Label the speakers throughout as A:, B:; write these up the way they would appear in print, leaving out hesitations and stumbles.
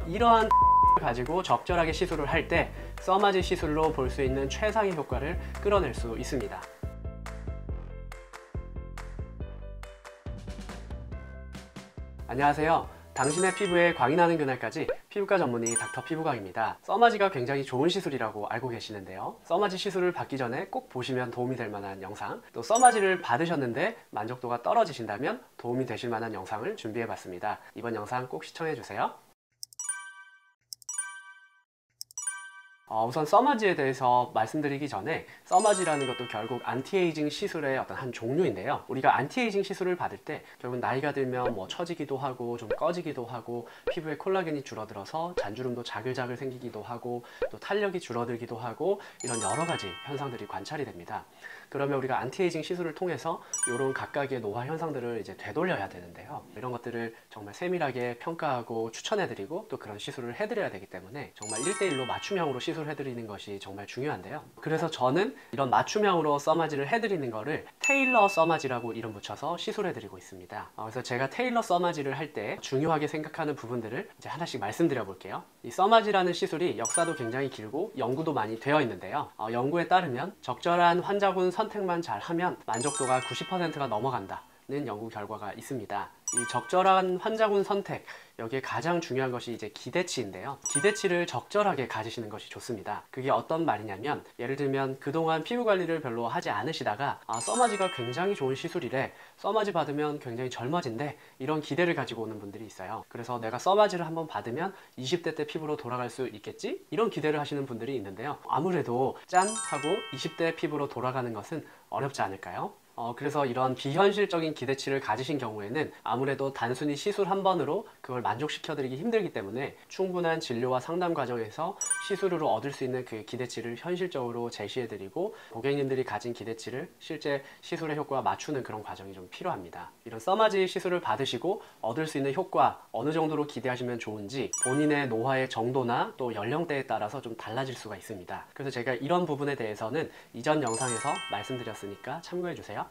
A: 이러한 가지고 적절하게 시술을 할 때 써마지 시술로 볼 수 있는 최상의 효과를 끌어낼 수 있습니다. 안녕하세요. 당신의 피부에 광이 나는 그날까지 피부과 전문의 닥터 피부광입니다. 써마지가 굉장히 좋은 시술이라고 알고 계시는데요. 써마지 시술을 받기 전에 꼭 보시면 도움이 될 만한 영상, 또 써마지를 받으셨는데 만족도가 떨어지신다면 도움이 되실 만한 영상을 준비해 봤습니다. 이번 영상 꼭 시청해 주세요. 우선 써마지에 대해서 말씀드리기 전에 써마지라는 것도 결국 안티에이징 시술의 어떤 한 종류인데요. 우리가 안티에이징 시술을 받을 때 결국 나이가 들면 처지기도 하고 좀 꺼지기도 하고 피부에 콜라겐이 줄어들어서 잔주름도 자글자글 생기기도 하고 또 탄력이 줄어들기도 하고 이런 여러 가지 현상들이 관찰이 됩니다. 그러면 우리가 안티에이징 시술을 통해서 이런 각각의 노화 현상들을 이제 되돌려야 되는데요. 이런 것들을 정말 세밀하게 평가하고 추천해드리고 또 그런 시술을 해드려야 되기 때문에 정말 1대1로 맞춤형으로 시술해드리는 것이 정말 중요한데요. 그래서 저는 이런 맞춤형으로 써마지를 해드리는 거를 테일러 써마지라고 이름 붙여서 시술해드리고 있습니다. 그래서 제가 테일러 써마지를 할 때 중요하게 생각하는 부분들을 이제 하나씩 말씀드려 볼게요. 이 써마지라는 시술이 역사도 굉장히 길고 연구도 많이 되어 있는데요. 연구에 따르면 적절한 환자군 선택만 잘 하면 만족도가 90%가 넘어간다는 연구 결과가 있습니다. 이 적절한 환자군 선택, 여기에 가장 중요한 것이 이제 기대치인데요. 기대치를 적절하게 가지시는 것이 좋습니다. 그게 어떤 말이냐면, 예를 들면 그동안 피부 관리를 별로 하지 않으시다가 써마지가 굉장히 좋은 시술이래, 써마지 받으면 굉장히 젊어진대, 이런 기대를 가지고 오는 분들이 있어요. 그래서 내가 써마지를 한번 받으면 20대 때 피부로 돌아갈 수 있겠지? 이런 기대를 하시는 분들이 있는데요. 아무래도 짠 하고 20대 피부로 돌아가는 것은 어렵지 않을까요? 그래서 이런 비현실적인 기대치를 가지신 경우에는 아무래도 단순히 시술 한 번으로 그걸 만족시켜드리기 힘들기 때문에 충분한 진료와 상담 과정에서 시술으로 얻을 수 있는 그 기대치를 현실적으로 제시해드리고 고객님들이 가진 기대치를 실제 시술의 효과와 맞추는 그런 과정이 좀 필요합니다. 이런 써마지 시술을 받으시고 얻을 수 있는 효과 어느 정도로 기대하시면 좋은지 본인의 노화의 정도나 또 연령대에 따라서 좀 달라질 수가 있습니다. 그래서 제가 이런 부분에 대해서는 이전 영상에서 말씀드렸으니까 참고해주세요.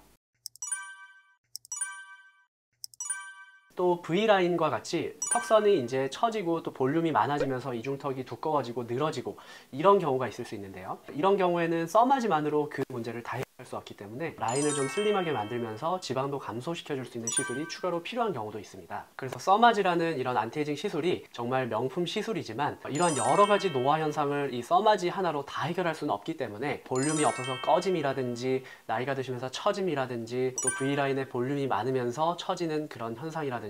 A: 또 V라인과 같이 턱선이 이제 처지고 또 볼륨이 많아지면서 이중턱이 두꺼워지고 늘어지고 이런 경우가 있을 수 있는데요. 이런 경우에는 써마지만으로 그 문제를 다 해결할 수 없기 때문에 라인을 좀 슬림하게 만들면서 지방도 감소시켜 줄 수 있는 시술이 추가로 필요한 경우도 있습니다. 그래서 써마지라는 이런 안티에이징 시술이 정말 명품 시술이지만 이런 여러 가지 노화 현상을 이 써마지 하나로 다 해결할 수는 없기 때문에 볼륨이 없어서 꺼짐이라든지 나이가 드시면서 처짐이라든지 또 V라인에 볼륨이 많으면서 처지는 그런 현상이라든지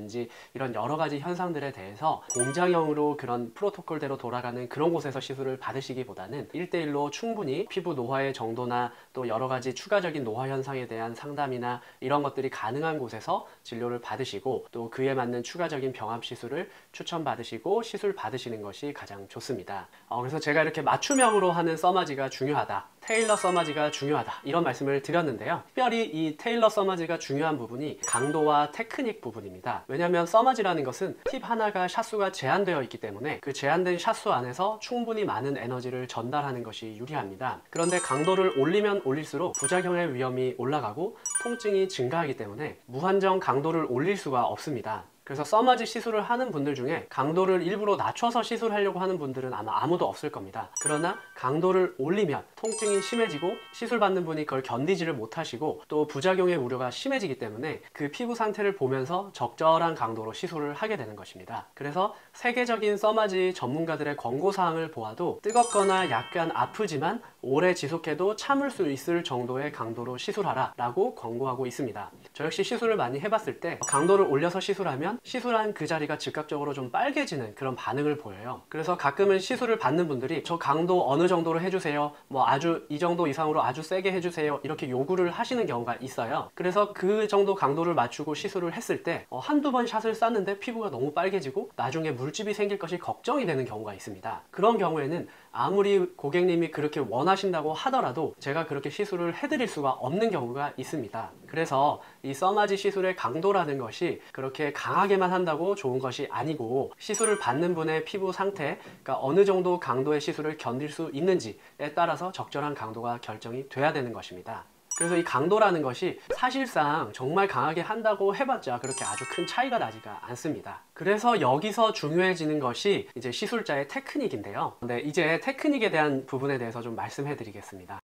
A: 이런 여러 가지 현상들에 대해서 공장형으로 그런 프로토콜대로 돌아가는 그런 곳에서 시술을 받으시기보다는 1대1로 충분히 피부 노화의 정도나 또 여러 가지 추가적인 노화 현상에 대한 상담이나 이런 것들이 가능한 곳에서 진료를 받으시고 또 그에 맞는 추가적인 병합 시술을 추천받으시고 시술 받으시는 것이 가장 좋습니다. 그래서 제가 이렇게 맞춤형으로 하는 써마지가 중요하다, 테일러 써마지가 중요하다 이런 말씀을 드렸는데요. 특별히 이 테일러 써마지가 중요한 부분이 강도와 테크닉 부분입니다. 왜냐하면 써마지라는 것은 팁 하나가 샷수가 제한되어 있기 때문에 그 제한된 샷수 안에서 충분히 많은 에너지를 전달하는 것이 유리합니다. 그런데 강도를 올리면 올릴수록 부작용의 위험이 올라가고 통증이 증가하기 때문에 무한정 강도를 올릴 수가 없습니다. 그래서 써마지 시술을 하는 분들 중에 강도를 일부러 낮춰서 시술하려고 하는 분들은 아마 아무도 없을 겁니다. 그러나 강도를 올리면 통증이 심해지고 시술 받는 분이 그걸 견디지를 못하시고 또 부작용의 우려가 심해지기 때문에 그 피부 상태를 보면서 적절한 강도로 시술을 하게 되는 것입니다. 그래서 세계적인 써마지 전문가들의 권고사항을 보아도 뜨겁거나 약간 아프지만 오래 지속해도 참을 수 있을 정도의 강도로 시술하라 라고 권고하고 있습니다. 저 역시 시술을 많이 해봤을 때 강도를 올려서 시술하면 시술한 그 자리가 즉각적으로 좀 빨개지는 그런 반응을 보여요. 그래서 가끔은 시술을 받는 분들이 저 강도 어느 정도로 해주세요, 아주 이 정도 이상으로 아주 세게 해주세요 이렇게 요구를 하시는 경우가 있어요. 그래서 그 정도 강도를 맞추고 시술을 했을 때 한두 번 샷을 쐈는데 피부가 너무 빨개지고 나중에 물집이 생길 것이 걱정이 되는 경우가 있습니다. 그런 경우에는 아무리 고객님이 그렇게 원하신다고 하더라도 제가 그렇게 시술을 해드릴 수가 없는 경우가 있습니다. 그래서 이 써마지 시술의 강도라는 것이 그렇게 강하게만 한다고 좋은 것이 아니고 시술을 받는 분의 피부 상태, 그러니까 어느 정도 강도의 시술을 견딜 수 있는지에 따라서 적절한 강도가 결정이 돼야 되는 것입니다. 그래서 이 강도라는 것이 사실상 정말 강하게 한다고 해봤자 그렇게 아주 큰 차이가 나지가 않습니다. 그래서 여기서 중요해지는 것이 이제 시술자의 테크닉인데요. 근데 이제 테크닉에 대한 부분에 대해서 좀 말씀해 드리겠습니다.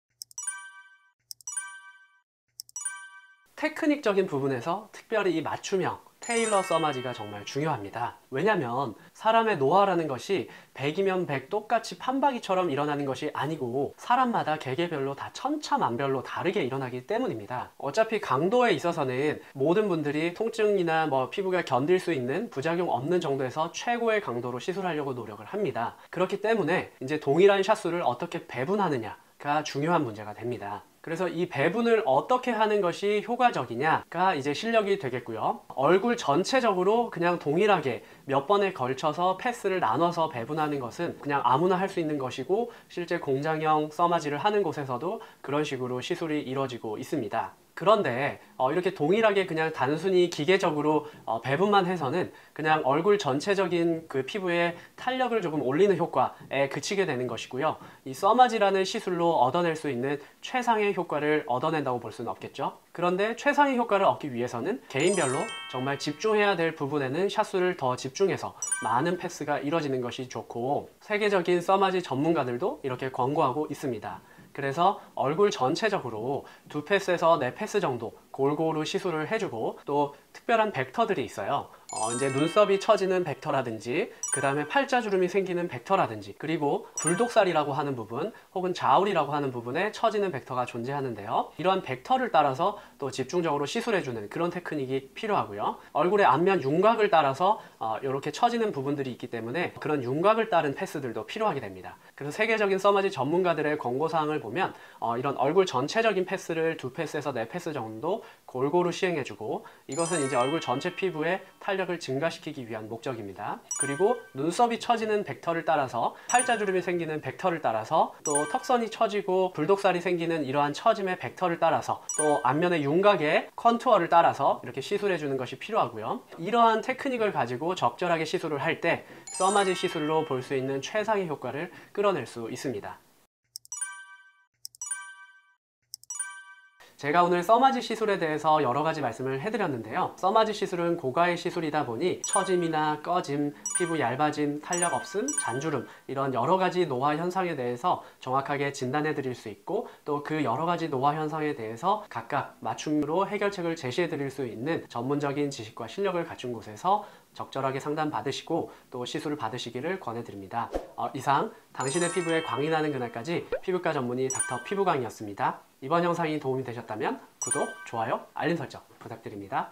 A: 테크닉적인 부분에서 특별히 이 맞춤형 테일러 써마지가 정말 중요합니다. 왜냐면 사람의 노화라는 것이 100이면 100 똑같이 판박이처럼 일어나는 것이 아니고 사람마다 개개별로 다 천차만별로 다르게 일어나기 때문입니다. 어차피 강도에 있어서는 모든 분들이 통증이나 피부가 견딜 수 있는 부작용 없는 정도에서 최고의 강도로 시술하려고 노력을 합니다. 그렇기 때문에 이제 동일한 샷수를 어떻게 배분하느냐가 중요한 문제가 됩니다. 그래서 이 배분을 어떻게 하는 것이 효과적이냐가 이제 실력이 되겠고요. 얼굴 전체적으로 그냥 동일하게 몇 번에 걸쳐서 패스를 나눠서 배분하는 것은 그냥 아무나 할 수 있는 것이고 실제 공장형 써마지를 하는 곳에서도 그런 식으로 시술이 이루어지고 있습니다. 그런데 이렇게 동일하게 그냥 단순히 기계적으로 배분만 해서는 그냥 얼굴 전체적인 그 피부의 탄력을 조금 올리는 효과에 그치게 되는 것이고요. 이 써마지라는 시술로 얻어낼 수 있는 최상의 효과를 얻어낸다고 볼 수는 없겠죠. 그런데 최상의 효과를 얻기 위해서는 개인별로 정말 집중해야 될 부분에는 샷수를 더 집중해서 많은 패스가 이루어지는 것이 좋고, 세계적인 써마지 전문가들도 이렇게 권고하고 있습니다. 그래서 얼굴 전체적으로 2패스에서 4패스 정도 골고루 시술을 해주고, 또 특별한 벡터들이 있어요. 이제 눈썹이 처지는 벡터라든지, 그 다음에 팔자주름이 생기는 벡터라든지, 그리고 굴독살이라고 하는 부분 혹은 자울이라고 하는 부분에 처지는 벡터가 존재하는데요. 이러한 벡터를 따라서 또 집중적으로 시술해주는 그런 테크닉이 필요하고요. 얼굴의 앞면 윤곽을 따라서 이렇게 처지는 부분들이 있기 때문에 그런 윤곽을 따른 패스들도 필요하게 됩니다. 그래서 세계적인 써마지 전문가들의 권고사항을 보면 이런 얼굴 전체적인 패스를 2패스에서 4패스 정도 골고루 시행해주고, 이것은 이제 얼굴 전체 피부의 탄력을 증가시키기 위한 목적입니다. 그리고 눈썹이 처지는 벡터를 따라서, 팔자주름이 생기는 벡터를 따라서, 또 턱선이 처지고 굴독살이 생기는 이러한 처짐의 벡터를 따라서, 또 앞면의 윤곽의 컨투어를 따라서 이렇게 시술해 주는 것이 필요하고요. 이러한 테크닉을 가지고 적절하게 시술을 할 때 써마지 시술로 볼 수 있는 최상의 효과를 끌어낼 수 있습니다. 제가 오늘 써마지 시술에 대해서 여러 가지 말씀을 해드렸는데요. 써마지 시술은 고가의 시술이다 보니 처짐이나 꺼짐, 피부 얇아짐, 탄력 없음, 잔주름, 이런 여러 가지 노화 현상에 대해서 정확하게 진단해 드릴 수 있고, 또 그 여러 가지 노화 현상에 대해서 각각 맞춤으로 해결책을 제시해 드릴 수 있는 전문적인 지식과 실력을 갖춘 곳에서 적절하게 상담 받으시고 또 시술을 받으시기를 권해드립니다. 이상 당신의 피부에 광이 나는 그날까지 피부과 전문의 닥터 피부광이었습니다. 이번 영상이 도움이 되셨다면 구독, 좋아요, 알림 설정 부탁드립니다.